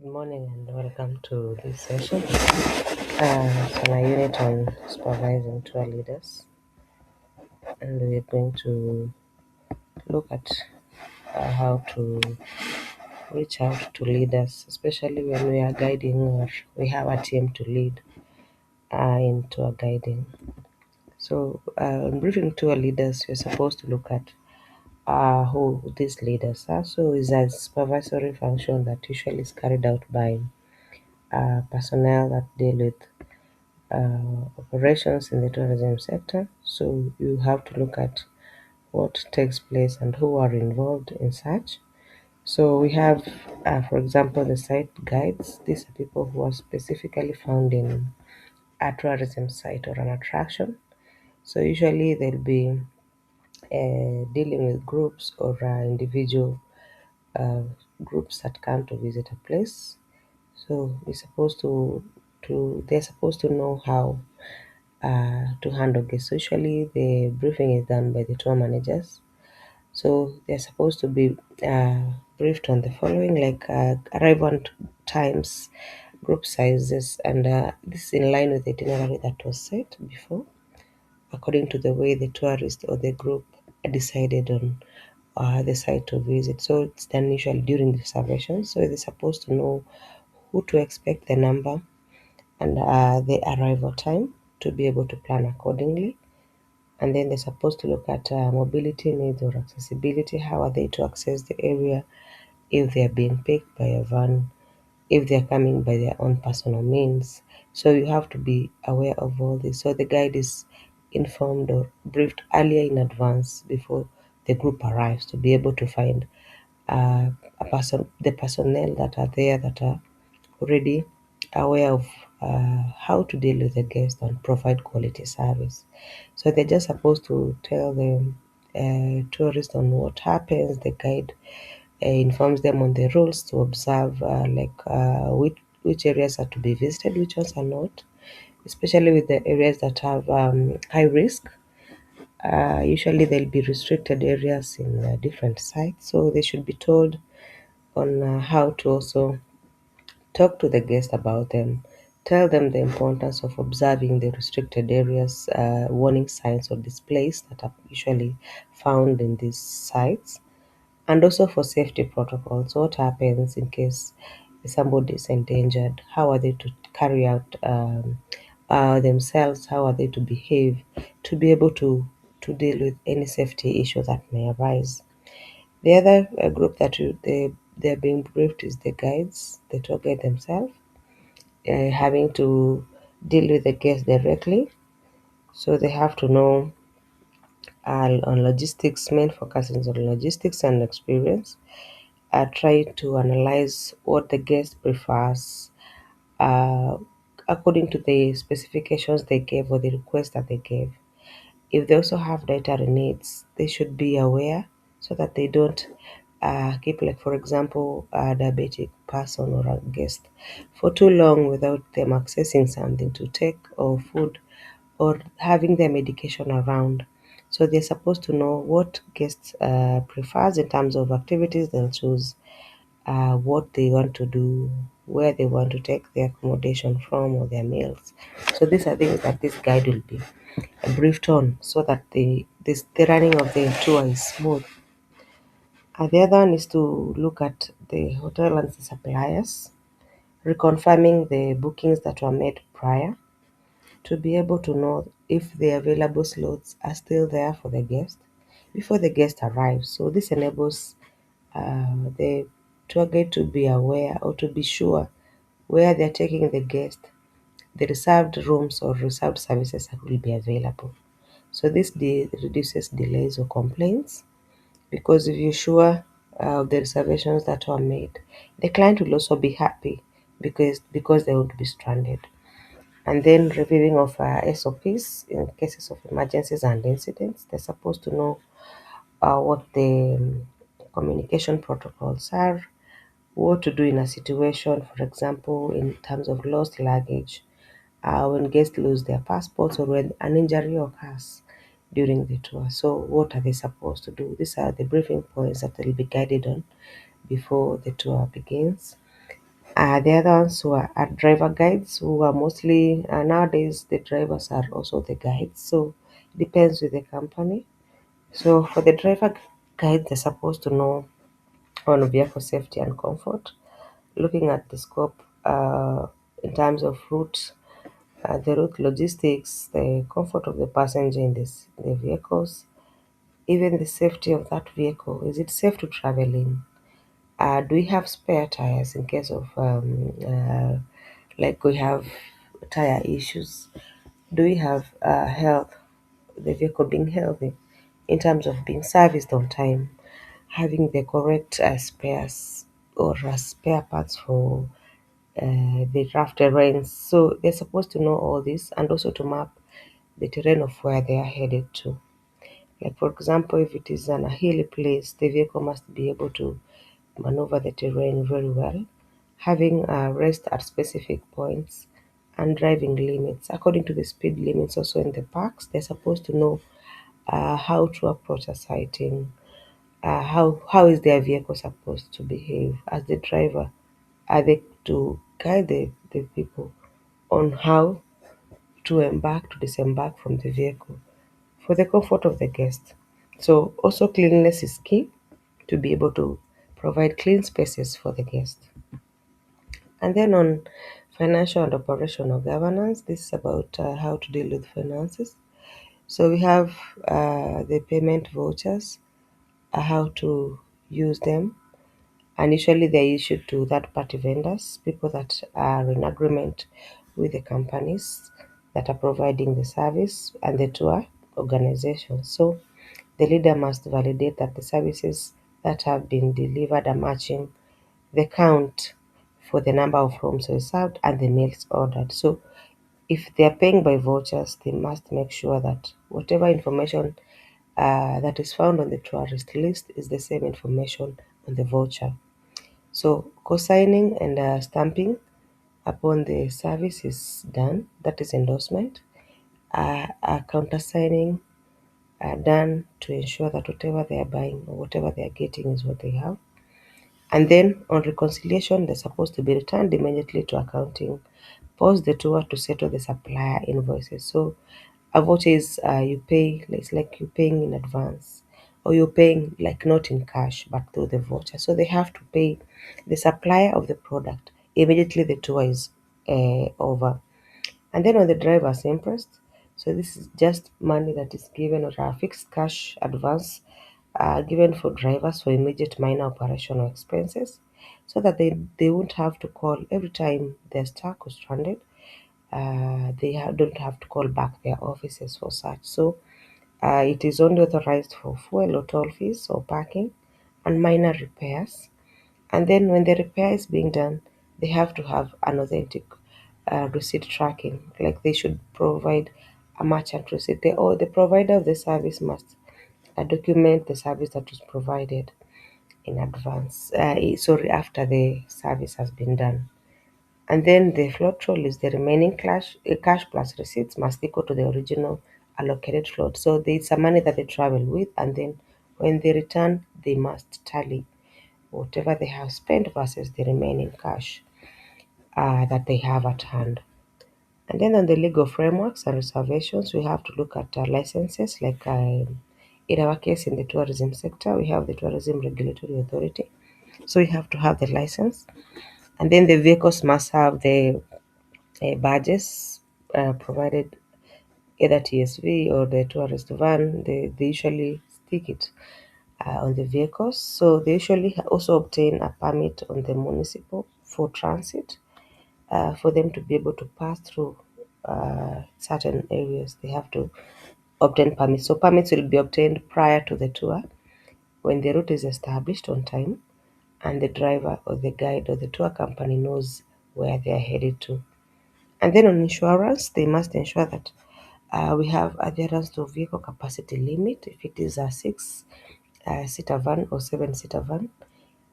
Good morning and welcome to this session on our unit on supervising tour leaders. And we're going to look at how to reach out to leaders, especially when we are guiding or we have a team to lead in tour guiding. So, in briefing tour leaders, you're supposed to look at who these leaders are. So, it's a supervisory function that usually is carried out by personnel that deal with operations in the tourism sector. So you have to look at what takes place and who are involved in such. So we have, for example, the site guides. These are people who are specifically found in a tourism site or an attraction. So usually they'll be dealing with groups or individual uh, groups that come to visit a place. So we're supposed to they're supposed to know how to handle guests. Usually, the briefing is done by the tour managers. So they're supposed to be briefed on the following, like arrival times, group sizes, and this is in line with the itinerary that was set before, according to the way the tourist or the group decided on the site to visit. So it's done usually during the reservation. So they're supposed to know who to expect, the number, and the arrival time to be able to plan accordingly. And then they're supposed to look at mobility needs or accessibility. How are they to access the area if they're being picked by a van, if they're coming by their own personal means. So you have to be aware of all this. So the guide is informed or briefed earlier in advance before the group arrives to be able to find the personnel that are there that are already aware of how to deal with the guest and provide quality service. So they're just supposed to tell the tourist on what happens. The guide informs them on the rules to observe, which areas are to be visited, which ones are not, especially with the areas that have high risk. Usually, there'll be restricted areas in different sites, so they should be told on how to also talk to the guest about them. Tell them the importance of observing the restricted areas, warning signs or displays that are usually found in these sites, and also for safety protocols. What happens in case somebody is endangered? How are they to carry out themselves? How are they to behave to be able to deal with any safety issue that may arise? The other group that they're being briefed is the guides, the tour guide themselves, having to deal with the guests directly. So they have to know on logistics, main focus is on logistics and experience. Try to analyze what the guest prefers uh, according to the specifications they gave or the request that they gave. If they also have dietary needs, they should be aware so that they don't keep, like, for example, a diabetic person or a guest for too long without them accessing something to take or food or having their medication around. So they're supposed to know what guests prefers in terms of activities they'll choose, what they want to do, where they want to take their accommodation from or their meals. So these are things that this guide will be briefed on so that the running of the tour is smooth. The other one is to look at the hotel and the suppliers, reconfirming the bookings that were made prior to be able to know if the available slots are still there for the guest before the guest arrives. So this enables the tour guide to be aware or to be sure where they're taking the guest, the reserved rooms or reserved services that will be available. So this reduces delays or complaints because if you're sure of the reservations that were made, the client will also be happy because they won't be stranded. And then reviewing of SOPs in cases of emergencies and incidents. They're supposed to know what the communication protocols are, what to do in a situation, for example, in terms of lost luggage, when guests lose their passports or when an injury occurs during the tour. So, what are they supposed to do? These are the briefing points that they'll be guided on before the tour begins. The other ones who are driver guides, who are mostly nowadays the drivers are also the guides. So depends with the company. So for the driver guides, they're supposed to know on vehicle safety and comfort, looking at the scope in terms of route, the route logistics, the comfort of the passenger in the vehicles, even the safety of that vehicle. Is it safe to travel in? Do we have spare tires in case of like we have tire issues? Do we have health, the vehicle being healthy in terms of being serviced on time, having the correct spares or spare parts for the rough terrains? So they're supposed to know all this and also to map the terrain of where they are headed to. Like for example, if it is a hilly place, the vehicle must be able to maneuver the terrain very well, having a rest at specific points and driving limits. According to the speed limits also in the parks, they're supposed to know how to approach a sighting, how is their vehicle supposed to behave as the driver. Are they to guide the people on how to embark, to disembark from the vehicle for the comfort of the guest. So also cleanliness is key to be able to provide clean spaces for the guest. And then on financial and operational governance, this is about how to deal with finances. So we have the payment vouchers, how to use them, and usually they're issued to third-party vendors, people that are in agreement with the companies that are providing the service and the tour organization. So the leader must validate that the services that have been delivered are matching the count for the number of rooms reserved and the meals ordered. So if they are paying by vouchers, they must make sure that whatever information that is found on the tourist list is the same information on the voucher. So co-signing and stamping upon the service is done. That is endorsement. Countersigning done to ensure that whatever they are buying or whatever they are getting is what they have. And then on reconciliation, they're supposed to be returned immediately to accounting. Pause the tour to settle the supplier invoices. So a voucher is you pay, it's like you're paying in advance or you're paying like not in cash but through the voucher. So they have to pay the supplier of the product immediately the tour is over. And then on the driver's interest, so this is just money that is given or a fixed cash advance given for drivers for immediate minor operational expenses so that they won't have to call every time they're stuck or stranded. Don't have to call back their offices for such. So it is only authorized for fuel or toll fees or parking and minor repairs. And then when the repair is being done, they have to have an authentic receipt tracking. Like they should provide a merchant receipt. Or the provider of the service must document the service that was provided in advance. Sorry, after the service has been done. And then the float roll is the remaining cash plus receipts must equal to the original allocated float. So there's some money that they travel with, and then when they return, they must tally whatever they have spent versus the remaining cash that they have at hand. And then on the legal frameworks and reservations, we have to look at licenses. Like in our case, in the tourism sector, we have the Tourism Regulatory Authority. So you have to have the license. And then the vehicles must have the badges provided either TSV or the tourist van. They usually stick it on the vehicles. So they usually also obtain a permit on the municipal for transit for them to be able to pass through certain areas. They have to obtain permits. So permits will be obtained prior to the tour when the route is established on time and the driver or the guide or the tour company knows where they are headed to. And then on insurance, they must ensure that we have adherence to vehicle capacity limit. If it is a six-seater van or seven-seater van,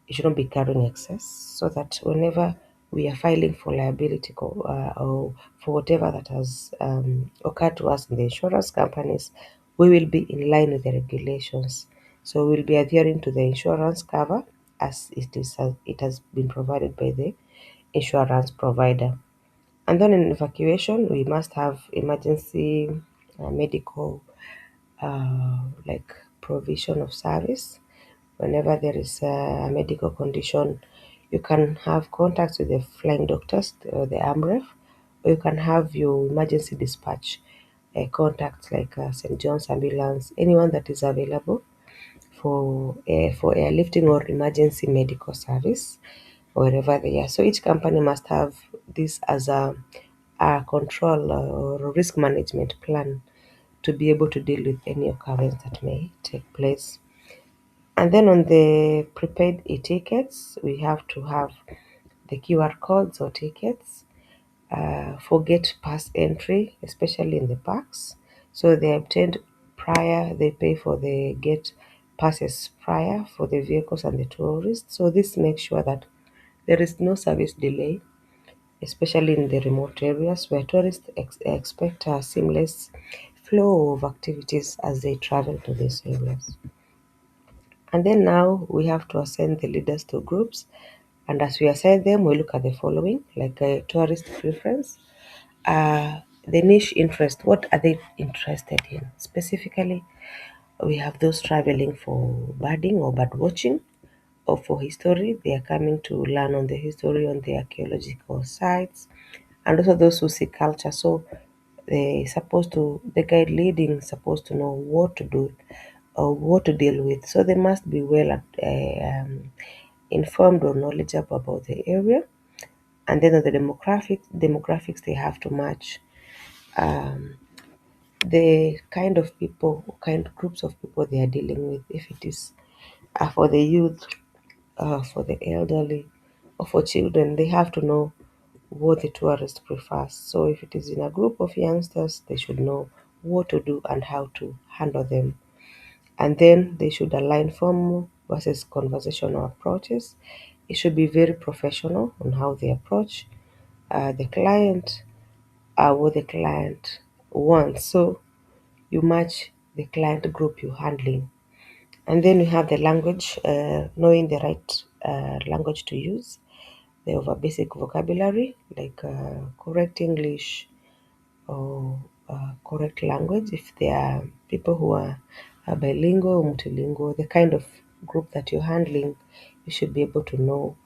it shouldn't be carrying excess, so that whenever we are filing for liability or for whatever that has occurred to us in the insurance companies, we will be in line with the regulations. So we'll be adhering to the insurance cover as it has been provided by the insurance provider. And then in evacuation, we must have emergency medical like provision of service. Whenever there is a medical condition, you can have contacts with the flying doctors or the AMREF, or you can have your emergency dispatch contacts like St. John's Ambulance, anyone that is available for airlifting or emergency medical service wherever they are. So each company must have this as a control or risk management plan to be able to deal with any occurrence that may take place. And then on the prepaid e-tickets, we have to have the QR codes or tickets for gate pass entry, especially in the parks. So they obtained prior, they pay for the gate passes prior for the vehicles and the tourists. So this makes sure that there is no service delay, especially in the remote areas where tourists expect a seamless flow of activities as they travel to these areas. And then now we have to assign the leaders to groups. And as we assign them, we look at the following, like a tourist preference, the niche interest. What are they interested in? Specifically, we have those traveling for birding or bird watching, or for history. They are coming to learn on the history on the archaeological sites, and also those who see culture. So the guide leading is supposed to know what to do or what to deal with. So they must be well informed or knowledgeable about the area. And then the demographics they have to match um, the kind of people, kind groups of people they are dealing with. If it is for the youth, for the elderly, or for children, they have to know what the tourist prefers. So if it is in a group of youngsters, they should know what to do and how to handle them. And then they should align formal versus conversational approaches. It should be very professional on how they approach the client, what the client wants. So you match the client group you're handling. And then you have the language, knowing the right language to use. They have a basic vocabulary like correct English or correct language. If they are people who are bilingual or multilingual, the kind of group that you're handling, you should be able to know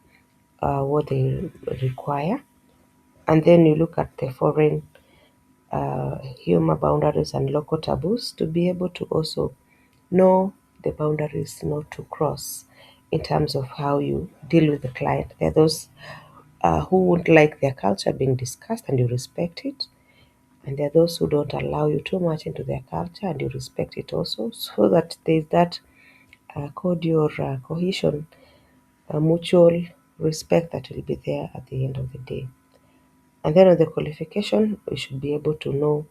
what they require. And then you look at the foreign humor boundaries and local taboos to be able to also know the boundaries not to cross in terms of how you deal with the client. There are those who won't like their culture being discussed and you respect it. And there are those who don't allow you too much into their culture and you respect it also, so that there's that cordial cohesion, mutual respect that will be there at the end of the day. And then on the qualification, we should be able to know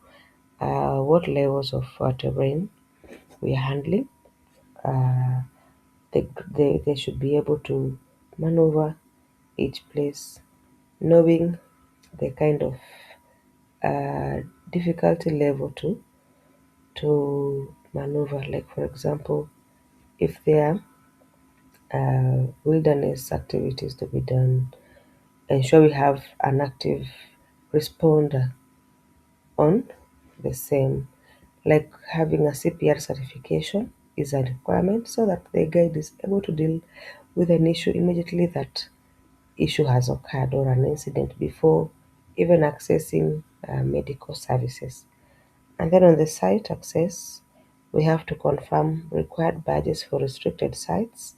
what levels of terrain we are handling. Uh, they should be able to maneuver each place, knowing the kind of uh, difficulty level to maneuver. Like for example, if there are wilderness activities to be done, ensure we have an active responder on the same. Like having a CPR certification is a requirement so that the guide is able to deal with an issue immediately that issue has occurred or an incident before even accessing medical services. And then on the site access, we have to confirm required badges for restricted sites,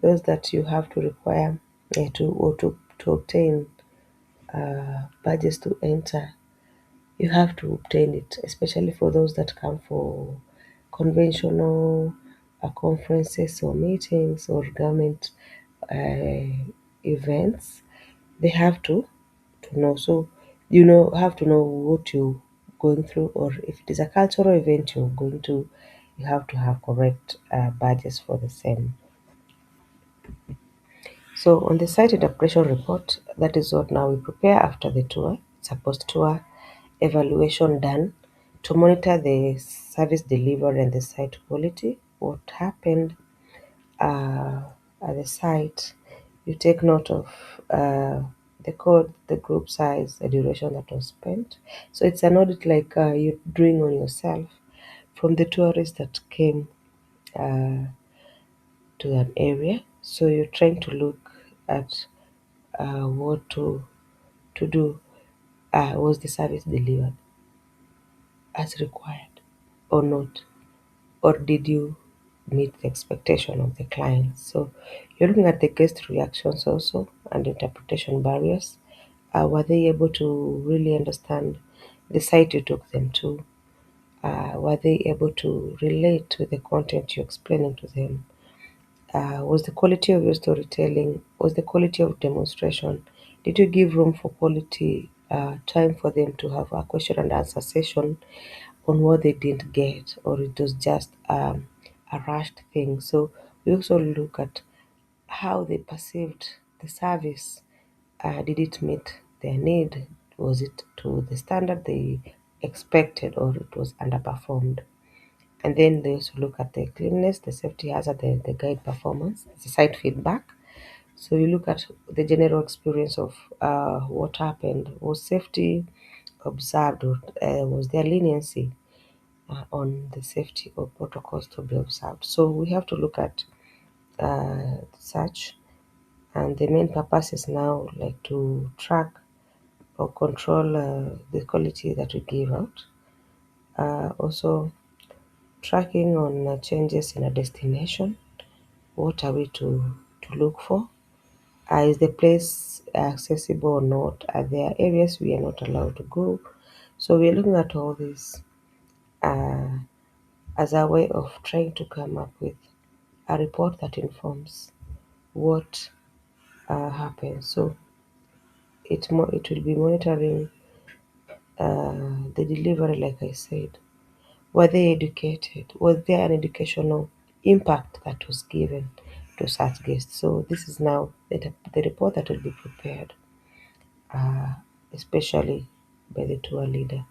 those that you have to require to obtain badges to enter. You have to obtain it, especially for those that come for conventional conferences or meetings or government uh, events. They have to know. So you know have to know what you're going through, or if it is a cultural event you're going to, you have to have correct badges for the same. So on the site interpretation report, that is what now we prepare after the tour. It's a post-tour evaluation done to monitor the service delivery and the site quality. What happened uh, at the site? You take note of the code, the group size, the duration that was spent. So it's an audit like you're doing on yourself from the tourists that came uh, to an area. So you're trying to look at what to do. Was the service delivered as required or not? Or did you meet the expectation of the client? So you're looking at the guest reactions also and interpretation barriers. Were they able to really understand the site you took them to? Were they able to relate with the content you're explaining to them? Was the quality of your storytelling? Was the quality of demonstration? Did you give room for quality time for them to have a question and answer session on what they didn't get, or it was just a rushed thing? So we also look at how they perceived the service. Did it meet their need? Was it to the standard they expected, or it was underperformed? And then they also look at the cleanliness, the safety hazard, the guide performance, the site feedback. So you look at the general experience of what happened. Was safety observed, or was there leniency on the safety or protocols to be observed? So we have to look at such, and the main purpose is now like to track or control the quality that we give out. Also, tracking on changes in a destination. What are we to look for? Is the place accessible or not? Are there areas we are not allowed to go? So we're looking at all this uh, as a way of trying to come up with a report that informs what happens. So it will be monitoring the delivery, like I said. Were they educated? Was there an educational impact that was given to such guests? So this is now the report that will be prepared, uh, especially by the tour leader.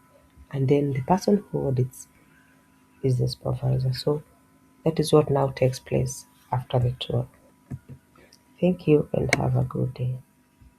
And then the person who audits is the supervisor. So that is what now takes place after the tour. Thank you and have a good day.